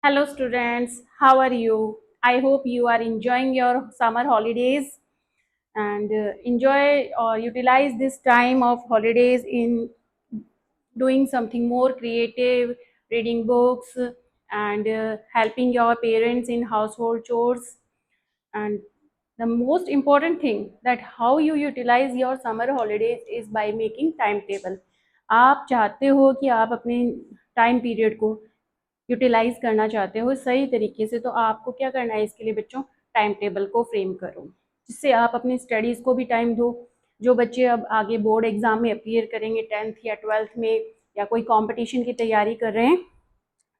Hello students, how are you? I hope you are enjoying your summer holidays and enjoy or utilize this time of holidays in doing something more creative, reading books and helping your parents in household chores. And the most important thing that how you utilize your summer holidays is by making timetable. आप चाहते हो कि आप अपने time period को utilise करना चाहते हो सही तरीके से, तो आपको क्या करना है इसके लिए बच्चों, टाइम टेबल को फ्रेम करो जिससे आप अपनी स्टडीज़ को भी टाइम दो। जो बच्चे अब आगे बोर्ड एग्जाम में अपीयर करेंगे 10th या 12th में या कोई कंपटीशन की तैयारी कर रहे हैं,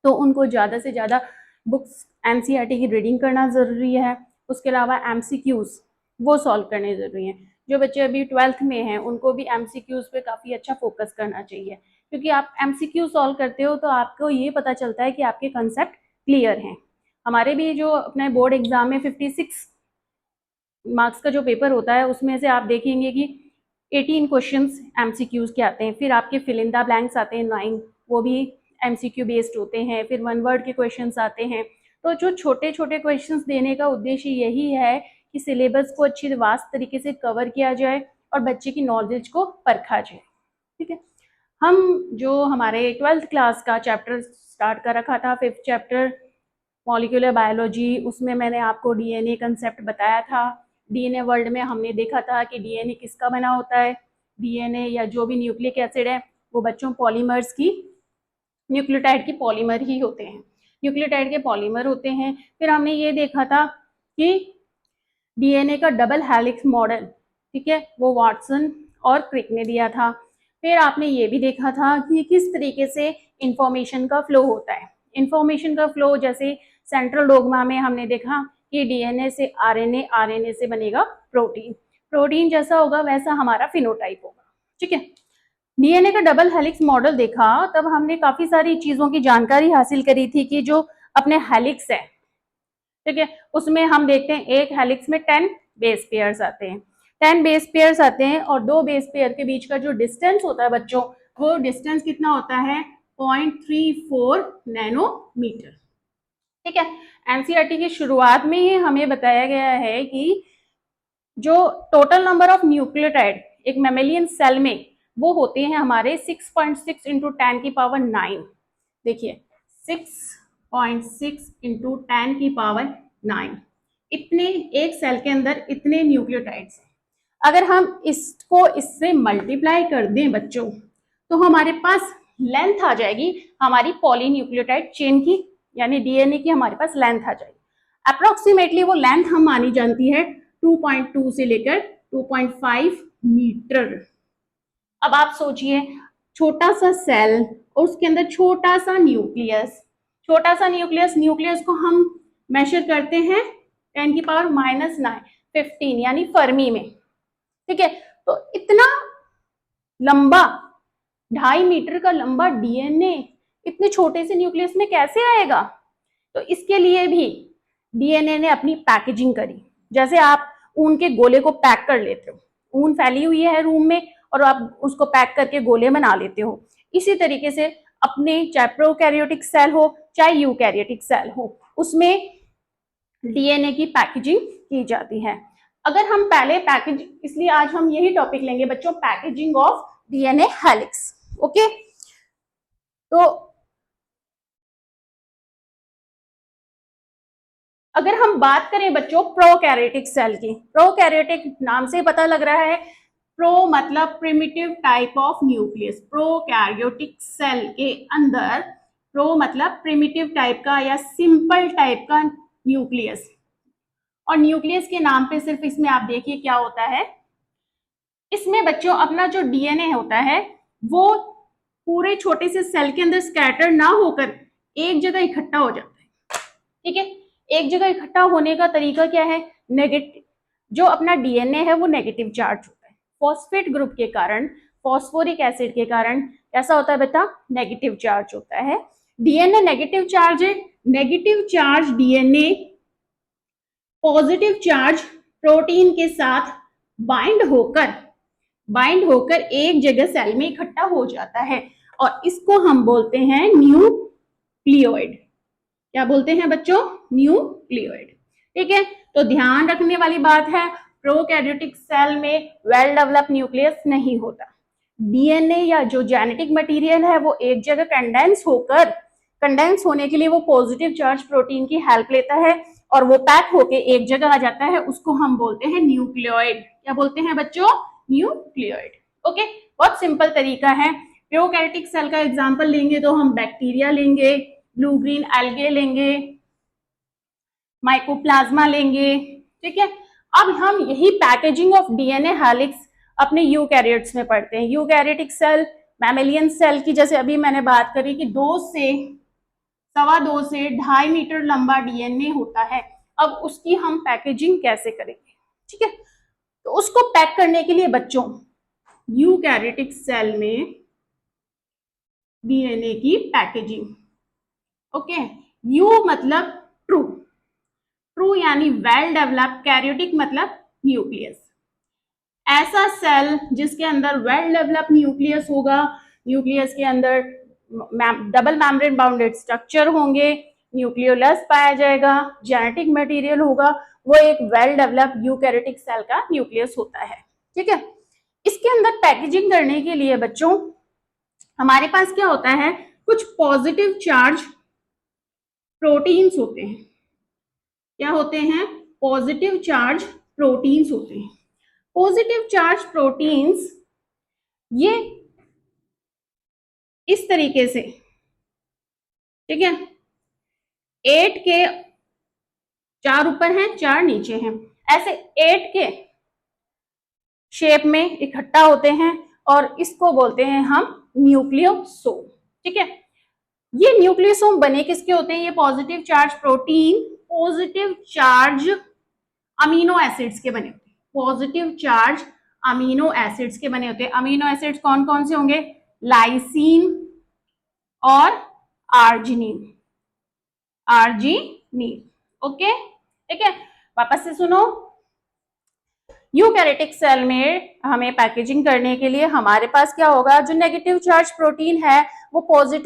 तो उनको ज़्यादा से ज़्यादा बुक्स एनसीईआरटी की रीडिंग करना ज़रूरी है। उसके अलावा एमसीक्यूज़ वो सॉल्व करने ज़रूरी हैं। जो बच्चे अभी 12th में हैं उनको भी एमसीक्यूज़ पे काफ़ी अच्छा फोकस करना चाहिए, क्योंकि आप एमसीक्यू सॉल्व करते हो तो आपको ये पता चलता है कि आपके कंसेप्ट क्लियर हैं। हमारे भी जो अपने बोर्ड एग्जाम में 56 मार्क्स का जो पेपर होता है उसमें से आप देखेंगे कि 18 क्वेश्चंस एमसीक्यूज़ के आते हैं, फिर आपके फिल इन द ब्लैंक्स आते हैं 9, वो भी एमसीक्यू बेस्ड होते हैं, फिर वन वर्ड के क्वेश्चंस आते हैं। तो जो छोटे छोटे क्वेश्चंस देने का उद्देश्य यही है कि सिलेबस को अच्छी वास्ट तरीके से कवर किया जाए और बच्चे की नॉलेज को परखा जाए। ठीक है, हम जो हमारे 12th क्लास का चैप्टर स्टार्ट कर रखा था, 5th चैप्टर मॉलिक्यूलर बायोलॉजी, उसमें मैंने आपको डीएनए कंसेप्ट बताया था। डीएनए वर्ल्ड में हमने देखा था कि डीएनए किसका बना होता है। डीएनए या जो भी न्यूक्लिक एसिड है वो बच्चों पॉलीमर्स की, न्यूक्लियोटाइड की पॉलीमर ही होते हैं, न्यूक्लियोटाइड के पॉलीमर होते हैं। फिर हमने ये देखा था कि डीएनए का डबल हेलिक्स मॉडल, ठीक है, वो वाटसन और क्रिक ने दिया था। फिर आपने ये भी देखा था कि किस तरीके से इंफॉर्मेशन का फ्लो होता है। इंफॉर्मेशन का फ्लो जैसे सेंट्रल डोग्मा में हमने देखा कि डीएनए से आरएनए, आरएनए से बनेगा प्रोटीन, प्रोटीन जैसा होगा वैसा हमारा फिनोटाइप होगा। ठीक है, डीएनए का डबल हेलिक्स मॉडल देखा तब हमने काफी सारी चीजों की जानकारी हासिल करी थी कि जो अपने हेलिक्स है, ठीक है, उसमें हम देखते हैं एक हेलिक्स में 10 बेस पेयर्स आते हैं, 10 बेस पेयर्स आते हैं और दो बेस पेयर के बीच का जो डिस्टेंस होता है बच्चों, वो डिस्टेंस कितना होता है 0.34 नैनोमीटर। ठीक है, एनसीईआरटी की शुरुआत में ही हमें बताया गया है कि जो टोटल नंबर ऑफ न्यूक्लियोटाइड एक मेमेलियन सेल में वो होते हैं हमारे 6.6 इंटू 10 की पावर 9। देखिए 6.6 इंटू 10 की पावर 9, इतने एक सेल के अंदर इतने न्यूक्लियोटाइड्स। अगर हम इसको इससे मल्टीप्लाई कर दें बच्चों, तो हमारे पास लेंथ आ जाएगी हमारी पॉलीन्यूक्लियोटाइड चेन की, यानी डीएनए की हमारे पास लेंथ आ जाएगी। अप्रोक्सीमेटली वो लेंथ हम मानी जानती है 2.2 से लेकर 2.5 मीटर। अब आप सोचिए छोटा सा सेल और उसके अंदर छोटा सा न्यूक्लियस, छोटा सा न्यूक्लियस, न्यूक्लियस को हम मेजर करते हैं 10 की पावर -15 यानी फर्मी में। ठीक है, तो इतना लंबा 2.5 मीटर का लंबा डीएनए इतने छोटे से न्यूक्लियस में कैसे आएगा? तो इसके लिए भी डीएनए ने अपनी पैकेजिंग करी। जैसे आप ऊन के गोले को पैक कर लेते हो, ऊन फैली हुई है रूम में और आप उसको पैक करके गोले बना लेते हो, इसी तरीके से अपने चाहे प्रोकैरियोटिक सेल हो चाहे यूकैरियोटिक सेल हो, उसमें डीएनए की पैकेजिंग की जाती है। अगर हम पहले पैकेज, इसलिए आज हम यही टॉपिक लेंगे बच्चों, packaging of DNA helix. Okay, तो अगर हम बात करें बच्चों प्रोकैरियोटिक सेल की, प्रोकैरियोटिक नाम से पता लग रहा है, प्रो मतलब primitive type of nucleus, prokaryotic cell के अंदर प्रो मतलब प्रिमिटिव टाइप का या सिंपल टाइप का न्यूक्लियस। और न्यूक्लियस के नाम पे सिर्फ इसमें आप देखिए क्या होता है, इसमें बच्चों अपना जो डीएनए होता है वो पूरे छोटे से सेल के अंदर स्कैटर ना होकर एक जगह इकट्ठा हो जाता है। ठीक है, एक जगह इकट्ठा होने का तरीका क्या है, नेगेटिव, जो अपना डीएनए है वो नेगेटिव चार्ज होता है, फॉस्फेट ग्रुप के कारण, फॉस्फोरिक एसिड के कारण कैसा होता है बेटा, नेगेटिव चार्ज होता है। डीएनए नेगेटिव चार्ज है, negative charge DNA positive charge protein के साथ बाइंड होकर एक जगह सेल में इकट्ठा हो जाता है और इसको हम बोलते हैं न्यूक्लियोइड। क्या बोलते हैं बच्चों? न्यूक्लियोइड। ठीक है, तो ध्यान रखने वाली बात है, प्रोकैरियोटिक सेल में वेल डेवलप न्यूक्लियस नहीं होता। डीएनए या जो जेनेटिक मटेरियल है वो एक जगह कंडेंस होने के लिए वो पॉजिटिव चार्ज प्रोटीन की हेल्प लेता है और वो पैक होके एक जगह आ जाता है, उसको हम बोलते हैं न्यूक्लियोइड। क्या बोलते हैं बच्चों? न्यूक्लियोइड। ओके, बहुत सिंपल तरीका है। प्रोकैरियोटिक सेल का एग्जांपल लेंगे तो हम बैक्टीरिया लेंगे, ब्लू ग्रीन एल्गे लेंगे, माइकोप्लाज्मा लेंगे। ठीक है, अब हम यही पैकेजिंग ऑफ डीएनए हेलिक्स अपने यूकैरियोट्स में पढ़ते हैं। यूकैरियोटिक सेल मैमेलियन सेल की जैसे अभी मैंने बात करी कि 2 से 2.5 मीटर लंबा डीएनए होता है। अब उसकी हम पैकेजिंग कैसे करेंगे? ठीक है, तो उसको पैक करने के लिए बच्चों यूकैरियोटिक सेल में डीएनए की पैकेजिंग। ओके, यू मतलब ट्रू, ट्रू यानी वेल डेवलप्ड, कैरियोटिक मतलब न्यूक्लियस। ऐसा सेल जिसके अंदर वेल डेवलप न्यूक्लियस होगा, न्यूक्लियस के अंदर डबल मेम्ब्रेन बाउंडेड स्ट्रक्चर होंगे, न्यूक्लियोलस पाया जाएगा, जेनेटिक मटेरियल होगा, वो एक वेल डेवलप यूकैरियोटिक सेल का न्यूक्लियस होता है। ठीक है, इसके अंदर पैकेजिंग करने के लिए बच्चों हमारे पास क्या होता है, कुछ पॉजिटिव चार्ज प्रोटीन्स होते हैं। क्या होते हैं? पॉजिटिव चार्ज प्रोटीन्स होते हैं। पॉजिटिव चार्ज प्रोटीन्स ये इस तरीके से, ठीक है, 8 के 4 ऊपर हैं 4 नीचे हैं, ऐसे 8 के शेप में इकट्ठा होते हैं और इसको बोलते हैं हम न्यूक्लियोसोम। ठीक है, ये न्यूक्लियोसोम बने किसके होते हैं? ये positive charge protein positive charge amino acids के बने होते हैं। पॉजिटिव चार्ज अमीनो एसिड्स के बने होते हैं। अमीनो एसिड्स कौन कौन से होंगे? लाइसीन और आर्जिनिन। ओके, ठीक है, वापस से सुनो। यूकैरियोटिक सेल में हमें पैकेजिंग करने के लिए हमारे पास क्या होगा, जो नेगेटिव चार्ज प्रोटीन है वो पॉजिटिव